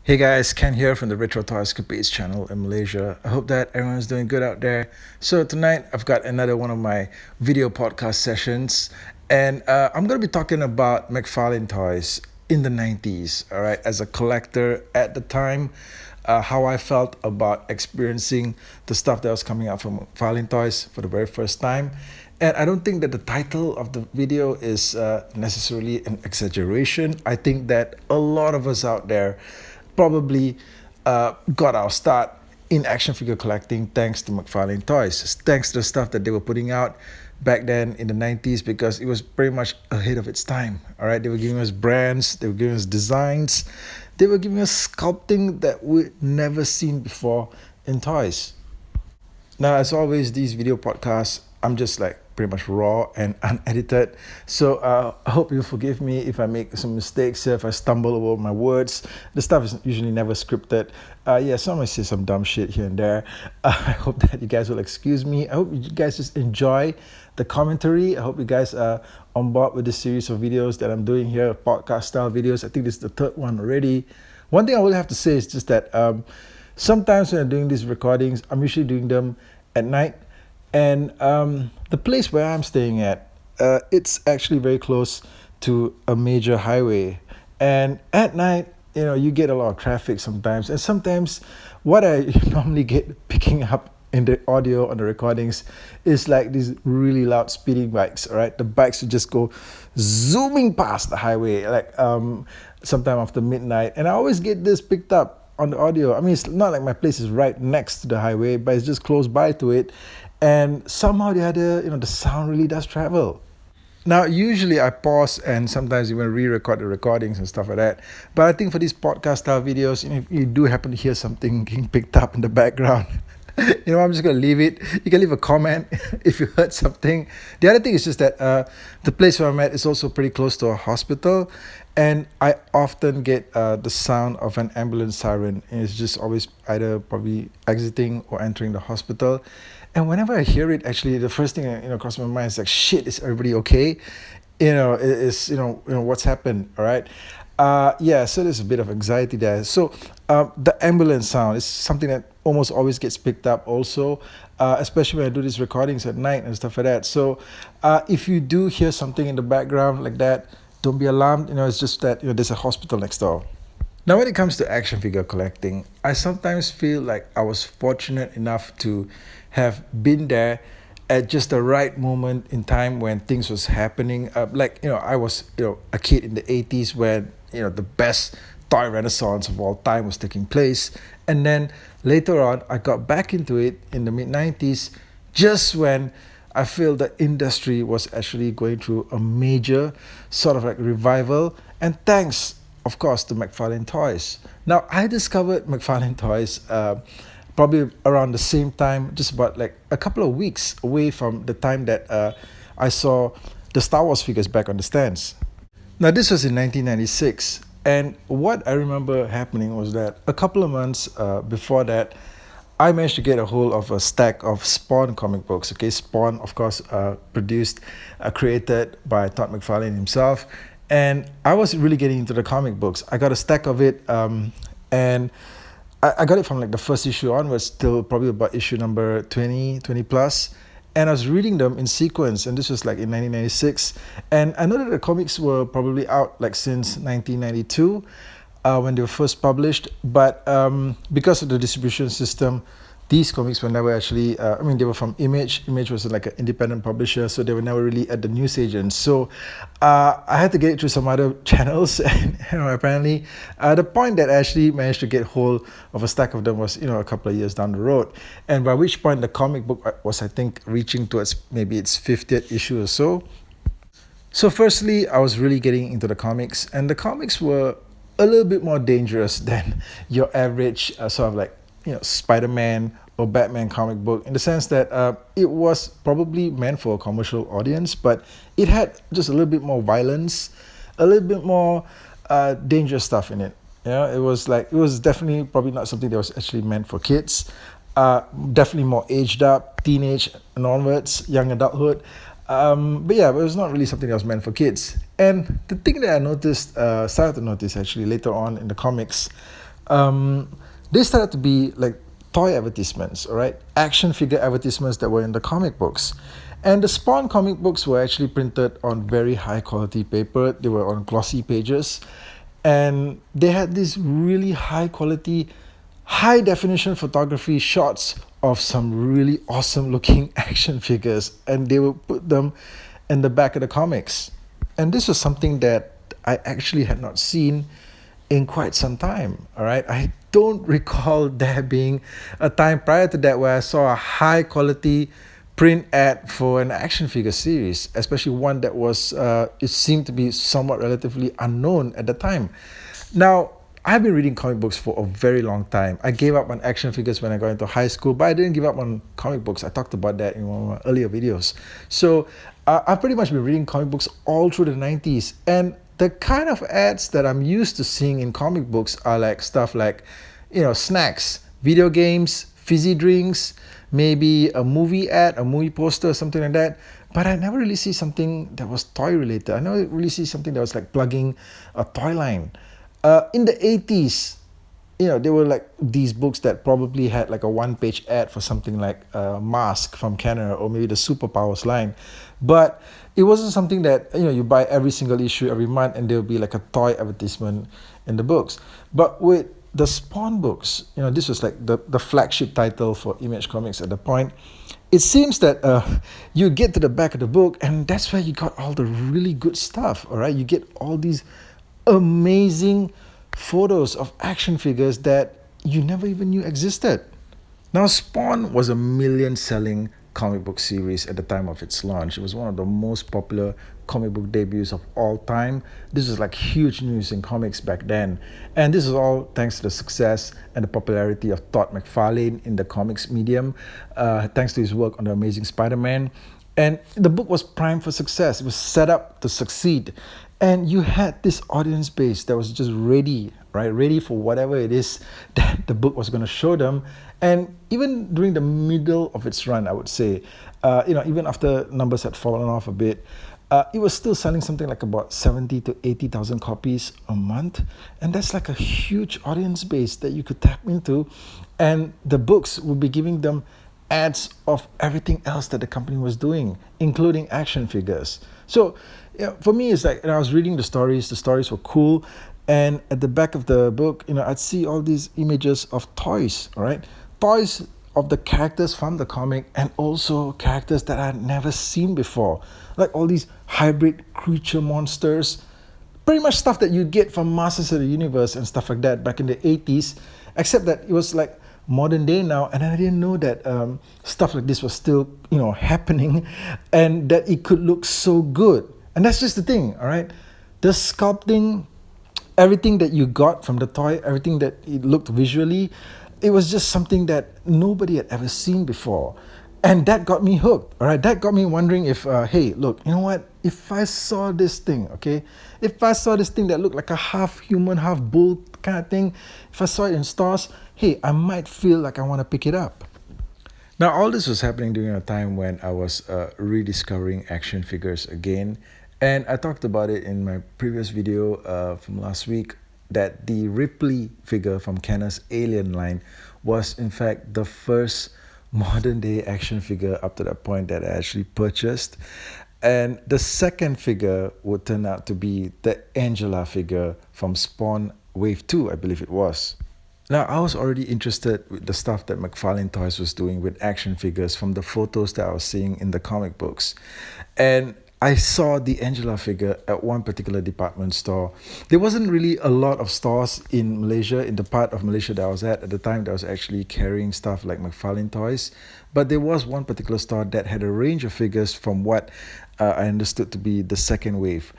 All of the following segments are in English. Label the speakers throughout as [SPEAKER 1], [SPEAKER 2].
[SPEAKER 1] Hey guys, Ken here from the Retro Toy Escapades channel in Malaysia. I hope that everyone's doing good out there. So tonight I've got another one of my video podcast sessions, and I'm going to be talking about McFarlane toys in the 90s. All right, as a collector at the time, how I felt about experiencing the stuff that was coming out from McFarlane toys for the very first time. And I don't think that the title of the video is necessarily an exaggeration. I think that a lot of us out there probably got our start in action figure collecting thanks to McFarlane Toys, thanks to the stuff that they were putting out back then in the 90s, because it was pretty much ahead of its time. All right, they were giving us brands, they were giving us designs, they were giving us sculpting that we'd never seen before in toys. Now, as always, these video podcasts, I'm just like pretty much raw and unedited. So I hope you forgive me if I make some mistakes here, if I stumble over my words. The stuff is usually never scripted. Yeah, some might say some dumb shit here and there. I hope that you guys will excuse me. I hope you guys just enjoy the commentary. I hope you guys are on board with this series of videos that I'm doing here, podcast style videos. I think this is the third one already. One thing I will have to say is just that sometimes when I'm doing these recordings, I'm usually doing them at night. And the place where I'm staying at, it's actually very close to a major highway. And at night, you get a lot of traffic sometimes. And sometimes what I normally get picking up in the audio on the recordings is like these really loud speeding bikes, all right? The bikes would just go zooming past the highway, like sometime after midnight. And I always get this picked up on the audio. I mean, it's not like my place is right next to the highway, but it's just close by to it. And somehow the other, the sound really does travel. Now, usually I pause and sometimes even re-record the recordings and stuff like that. But I think for these podcast style videos, if you do happen to hear something being picked up in the background, I'm just going to leave it. You can leave a comment if you heard something. The other thing is just that the place where I'm at is also pretty close to a hospital. And I often get the sound of an ambulance siren. And it's just always either probably exiting or entering the hospital. And whenever I hear it, actually, the first thing that crosses my mind is like, shit, is everybody okay? What's happened, all right? Yeah, so there's a bit of anxiety there. So the ambulance sound is something that almost always gets picked up also, especially when I do these recordings at night and stuff like that. So if you do hear something in the background like that, don't be alarmed. It's just that there's a hospital next door. Now, when it comes to action figure collecting, I sometimes feel like I was fortunate enough to have been there at just the right moment in time when things was happening. I was, a kid in the 80s when, the best toy renaissance of all time was taking place. And then later on, I got back into it in the mid-90s, just when I feel the industry was actually going through a major sort of like revival. And thanks, of course, to McFarlane Toys. Now, I discovered McFarlane Toys probably around the same time, just about like a couple of weeks away from the time that I saw the Star Wars figures back on the stands. Now, this was in 1996. And what I remember happening was that a couple of months before that, I managed to get a hold of a stack of Spawn comic books. Okay, Spawn, of course, created by Todd McFarlane himself. And I was really getting into the comic books. I got a stack of it, and I got it from like the first issue onwards till probably about issue number 20 plus. And I was reading them in sequence, and this was like in 1996. And I know that the comics were probably out like since 1992 when they were first published. But because of the distribution system, these comics were never actually, they were from Image. Image was like an independent publisher, so they were never really at the newsagents. So I had to get it through some other channels. And apparently, the point that I actually managed to get hold of a stack of them was, a couple of years down the road. And by which point the comic book was, I think, reaching towards maybe its 50th issue or so. So firstly, I was really getting into the comics. And the comics were a little bit more dangerous than your average sort of like, Spider-Man or Batman comic book, in the sense that it was probably meant for a commercial audience, but it had just a little bit more violence, a little bit more dangerous stuff in it. It was definitely probably not something that was actually meant for kids. Definitely more aged up, teenage and onwards, young adulthood. But it was not really something that was meant for kids. And the thing that I noticed, started to notice actually later on in the comics, they started to be like toy advertisements, all right? Action figure advertisements that were in the comic books. And the Spawn comic books were actually printed on very high quality paper. They were on glossy pages. And they had this really high quality, high definition photography shots of some really awesome looking action figures. And they would put them in the back of the comics. And this was something that I actually had not seen in quite some time. All right, I don't recall there being a time prior to that where I saw a high quality print ad for an action figure series, especially one that was it seemed to be somewhat relatively unknown at the time. Now, I've been reading comic books for a very long time. I gave up on action figures when I got into high school, but I didn't give up on comic books. I talked about that in one of my earlier videos. So I've pretty much been reading comic books all through the 90s. And the kind of ads that I'm used to seeing in comic books are like stuff like, snacks, video games, fizzy drinks, maybe a movie ad, a movie poster, something like that. But I never really see something that was toy related. I never really see something that was like plugging a toy line. In the 80s, there were like these books that probably had like a one-page ad for something like Mask from Kenner or maybe the Superpowers line. But it wasn't something that, you buy every single issue every month and there will be like a toy advertisement in the books. But with the Spawn books, this was like the flagship title for Image Comics at the point. It seems that you get to the back of the book and that's where you got all the really good stuff, all right? You get all these amazing photos of action figures that you never even knew existed. Now, Spawn was a million-selling comic book series at the time of its launch. It was one of the most popular comic book debuts of all time. This was like huge news in comics back then. And this is all thanks to the success and the popularity of Todd McFarlane in the comics medium, thanks to his work on The Amazing Spider-Man. And the book was primed for success. It was set up to succeed. And you had this audience base that was just ready, right? Ready for whatever it is that the book was going to show them. And even during the middle of its run, I would say, even after numbers had fallen off a bit, it was still selling something like about 70 to 80,000 copies a month. And that's like a huge audience base that you could tap into. And the books would be giving them ads of everything else that the company was doing, including action figures. So for me, it's like I was reading the stories were cool. And at the back of the book, I'd see all these images of toys, all right? Toys of the characters from the comic and also characters that I had never seen before. Like all these hybrid creature monsters, pretty much stuff that you'd get from Masters of the Universe and stuff like that back in the 80s, except that it was like modern day now, and I didn't know that stuff like this was still, happening and that it could look so good. And that's just the thing, all right? The sculpting, everything that you got from the toy, everything that it looked visually, it was just something that nobody had ever seen before. And that got me hooked, all right? That got me wondering if, hey, look, you know what? If I saw this thing, okay? If I saw this thing that looked like a half human, half bull kind of thing, if I saw it in stores, hey, I might feel like I want to pick it up. Now, all this was happening during a time when I was rediscovering action figures again. And I talked about it in my previous video from last week, that the Ripley figure from Kenner's Alien line was in fact the first modern day action figure up to that point that I actually purchased. And the second figure would turn out to be the Angela figure from Spawn Wave 2, I believe it was. Now, I was already interested with the stuff that McFarlane Toys was doing with action figures from the photos that I was seeing in the comic books. And I saw the Angela figure at one particular department store. There wasn't really a lot of stores in Malaysia, in the part of Malaysia that I was at the time, that was actually carrying stuff like McFarlane Toys. But there was one particular store that had a range of figures from what I understood to be the second wave.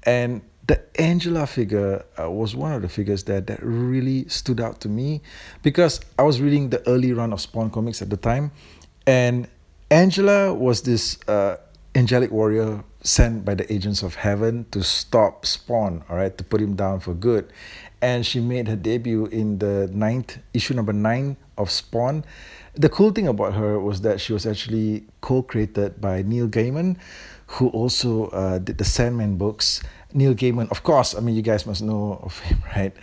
[SPEAKER 1] And the Angela figure was one of the figures that really stood out to me, because I was reading the early run of Spawn comics at the time. And Angela was this angelic warrior sent by the agents of heaven to stop Spawn, all right, to put him down for good. And she made her debut in the issue number 9 of Spawn. The cool thing about her was that she was actually co-created by Neil Gaiman, who also did the Sandman books. Neil Gaiman, of course. I mean, you guys must know of him, right?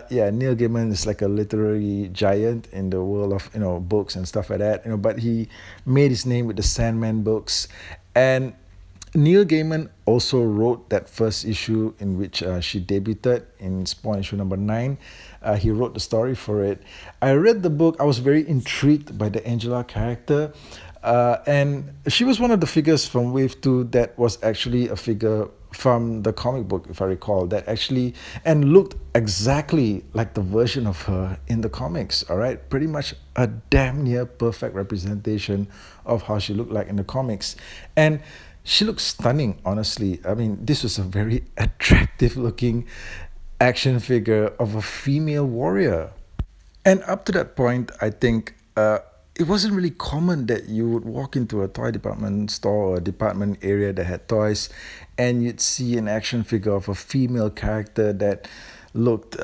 [SPEAKER 1] Yeah, Neil Gaiman is like a literary giant in the world of books and stuff like that. But he made his name with the Sandman books, and Neil Gaiman also wrote that first issue in which she debuted in Spawn issue number 9. He wrote the story for it. I read the book. I was very intrigued by the Angela character. And she was one of the figures from Wave 2 that was actually a figure from the comic book, if I recall, that actually and looked exactly like the version of her in the comics. All right, pretty much a damn near perfect representation of how she looked like in the comics. And she looks stunning, honestly. I mean, this was a very attractive looking action figure of a female warrior. And up to that point, I think it wasn't really common that you would walk into a toy department store or a department area that had toys, and you'd see an action figure of a female character that looked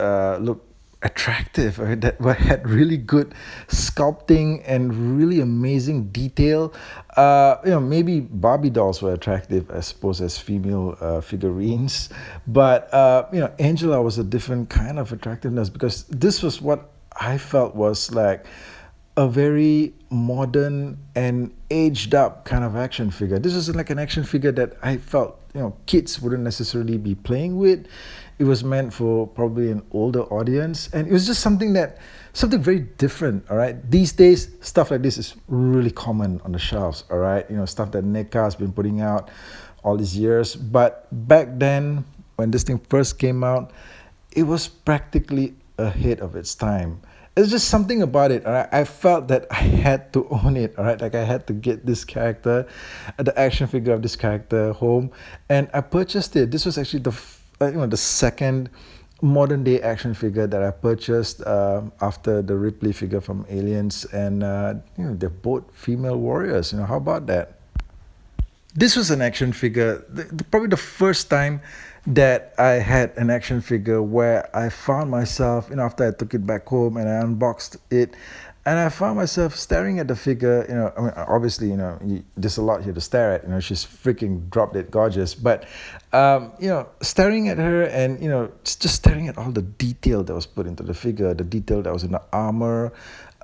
[SPEAKER 1] attractive, right? That had really good sculpting and really amazing detail. Maybe Barbie dolls were attractive, I suppose, as female figurines, but Angela was a different kind of attractiveness because this was what I felt was like a very modern and aged up kind of action figure. This was like an action figure that I felt kids wouldn't necessarily be playing with. It was meant for probably an older audience, and it was just something very different. All right, these days stuff like this is really common on the shelves. All right, stuff that NECA has been putting out all these years, but back then when this thing first came out, it was practically ahead of its time. It's just something about it. All right? I felt that I had to own it. All right, like I had to get this character, the action figure of this character home, and I purchased it. This was actually the second modern day action figure that I purchased after the Ripley figure from Aliens, and they're both female warriors. How about that? This was an action figure, probably the first time that I had an action figure where I found myself, after I took it back home and I unboxed it, and I found myself staring at the figure. I mean, obviously, there's a lot here to stare at. She's freaking drop dead gorgeous, but staring at her and just staring at all the detail that was put into the figure, the detail that was in the armor,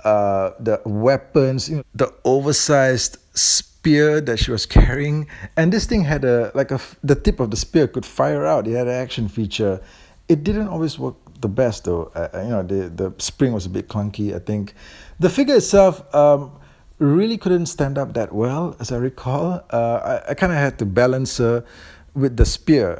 [SPEAKER 1] the weapons, the oversized spear that she was carrying, and this thing had the tip of the spear could fire out. It had an action feature. It didn't always work the best though. The spring was a bit clunky. I think the figure itself really couldn't stand up that well, as I recall. I kind of had to balance her with the spear.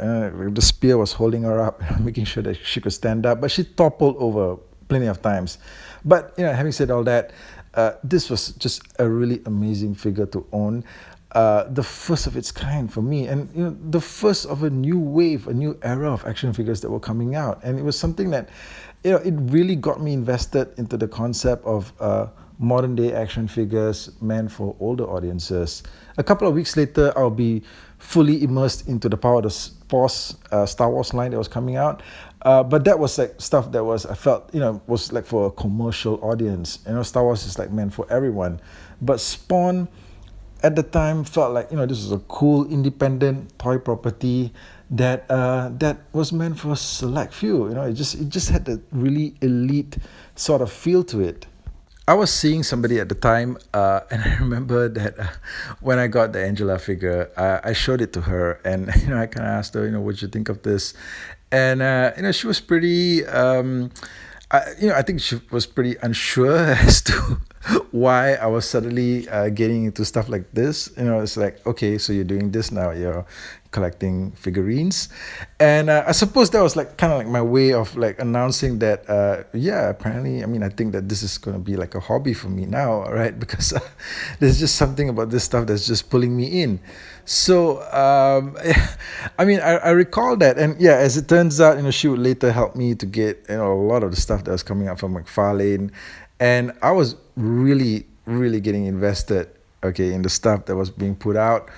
[SPEAKER 1] The spear was holding her up, making sure that she could stand up, but she toppled over plenty of times. But having said all that, this was just a really amazing figure to own. The first of its kind for me, and the first of a new wave, a new era of action figures that were coming out, and it was something that it really got me invested into the concept of modern day action figures meant for older audiences. A couple of weeks later, I'll be fully immersed into the Power of the Force Star Wars line that was coming out. But that was like stuff that I felt, was like for a commercial audience. Star Wars is like meant for everyone. But Spawn at the time felt like, this was a cool independent toy property that was meant for a select few. It just had a really elite sort of feel to it. I was seeing somebody at the time, and I remember that when I got the Angela figure, I showed it to her, and I kind of asked her, what you think of this, and she was pretty, I think she was pretty unsure as to why I was suddenly getting into stuff like this. It's like, okay, so you're doing this now, you're collecting figurines, and I suppose that was like kind of like my way of like announcing that apparently, I think that this is going to be like a hobby for me now, right? Because there's just something about this stuff that's just pulling me in. So I recall that, and yeah, as it turns out, she would later help me to get a lot of the stuff that was coming out from McFarlane, and I was really getting invested, okay, in the stuff that was being put out.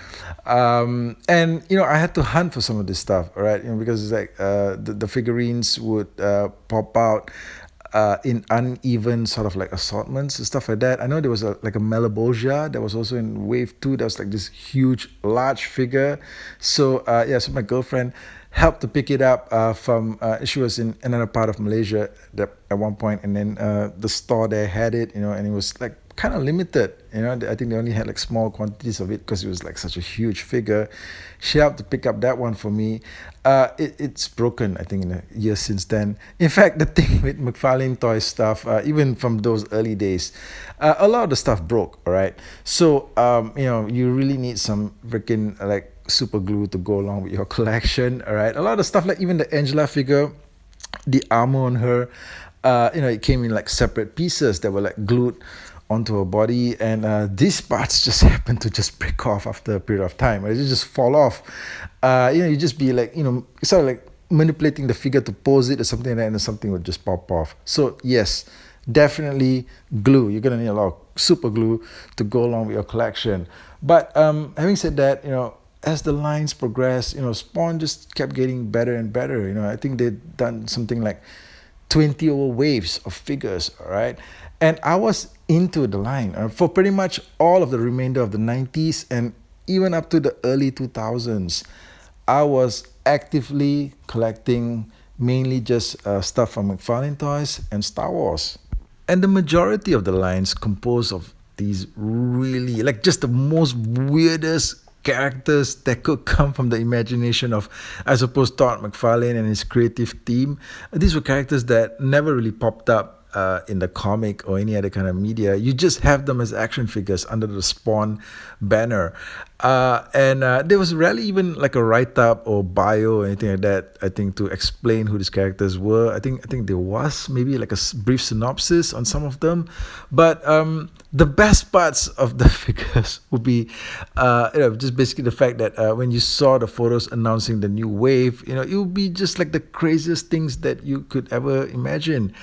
[SPEAKER 1] And I had to hunt for some of this stuff, all right, because it's like the figurines would pop out in uneven sort of like assortments and stuff like that. I know there was like a Malebolgia that was also in Wave 2. That was like this huge, large figure. So so my girlfriend helped to pick it up from she was in another part of Malaysia at one point, and then the store there had it, and it was like kind of limited. I think they only had like small quantities of it because it was like such a huge figure. She helped to pick up that one for me. It's broken, I think, in a year since then. In fact, the thing with McFarlane toy stuff, even from those early days, a lot of the stuff broke. All right, so you really need some freaking like super glue to go along with your collection. All right, a lot of stuff, like even the Angela figure, the armor on her, it came in like separate pieces that were like glued onto her body, and these parts just happen to just break off after a period of time. It just fall off. You just be like, sort of like manipulating the figure to pose it or something like that, and then something would just pop off. So yes, definitely glue. You're gonna need a lot of super glue to go along with your collection. But having said that, as the lines progress, Spawn just kept getting better and better. I think they've done something like 20 over waves of figures, all right? And I was into the line for pretty much all of the remainder of the 90s and even up to the early 2000s. I was actively collecting mainly just stuff from McFarlane Toys and Star Wars. And the majority of the lines composed of these really, like, just the most weirdest characters that could come from the imagination of, I suppose, Todd McFarlane and his creative team. These were characters that never really popped up in the comic or any other kind of media. You just have them as action figures under the Spawn banner. And there was rarely even like a write-up or bio or anything like that, I think, to explain who these characters were. I think there was maybe like a brief synopsis on some of them. But the best parts of the figures would be just basically the fact that when you saw the photos announcing the new wave, it would be just like the craziest things that you could ever imagine.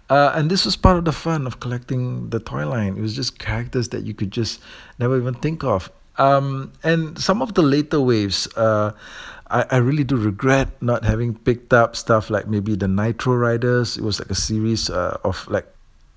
[SPEAKER 1] And this was part of the fun of collecting the toy line. It was just characters that you could just never even think of. And some of the later waves, I really do regret not having picked up stuff like maybe the Nitro Riders. It was like a series of like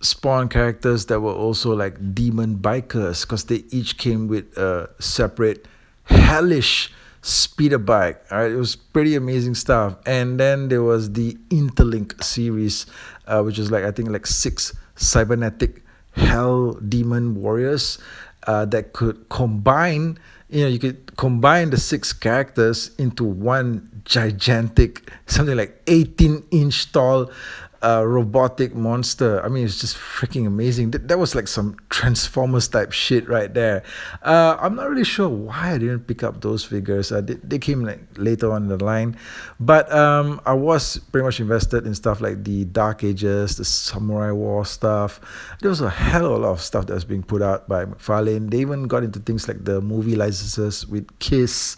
[SPEAKER 1] Spawn characters that were also like demon bikers, because they each came with a separate hellish speeder bike. All right, it was pretty amazing stuff. And then there was the Interlink series, which is like, I think, like 6 cybernetic hell demon warriors that could combine. You could combine the 6 characters into one gigantic, something like 18-inch tall robotic monster. I mean, it's just freaking amazing. That was like some Transformers type shit right there. I'm not really sure why I didn't pick up those figures. They came like later on in the line, but I was pretty much invested in stuff like the Dark Ages, the Samurai War stuff. There was a hell of a lot of stuff that was being put out by McFarlane. They even got into things like the movie licenses with Kiss.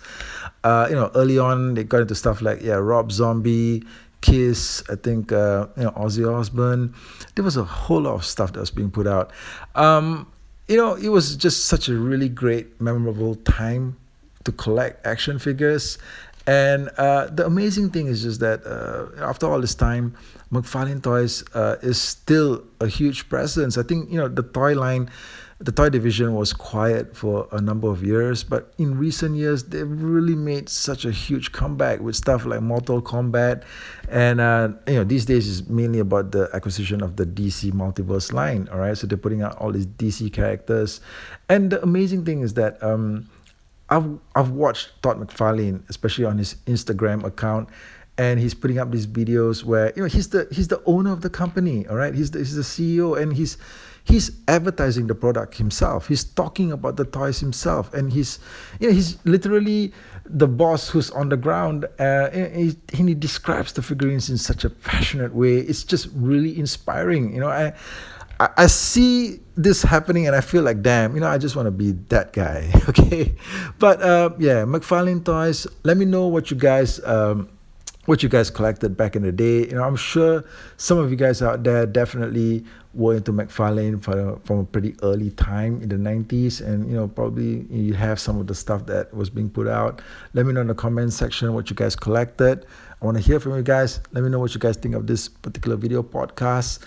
[SPEAKER 1] Early on they got into stuff like Rob Zombie, Kiss, I think, Ozzy Osbourne. There was a whole lot of stuff that was being put out. It was just such a really great, memorable time to collect action figures. And the amazing thing is just that after all this time, McFarlane Toys is still a huge presence. I think, the toy line, the toy division was quiet for a number of years, but in recent years, they've really made such a huge comeback with stuff like Mortal Kombat. And, these days is mainly about the acquisition of the DC Multiverse line, all right? So they're putting out all these DC characters. And the amazing thing is that I've watched Todd McFarlane, especially on his Instagram account, and he's putting up these videos where he's the owner of the company, all right? He's the CEO, and he's advertising the product himself. He's talking about the toys himself, and he's literally the boss who's on the ground. And he describes the figurines in such a passionate way. It's just really inspiring. I see this happening and I feel like, damn, I just want to be that guy. Okay, but McFarlane Toys. Let me know what you guys collected back in the day. I'm sure some of you guys out there definitely were into McFarlane from a pretty early time in the 90s, and probably you have some of the stuff that was being put out. Let me know in the comment section what you guys collected. I want to hear from you guys. Let me know what you guys think of this particular video podcast.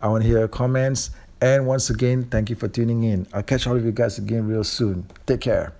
[SPEAKER 1] I want to hear your comments. And once again, thank you for tuning in. I'll catch all of you guys again real soon. Take care.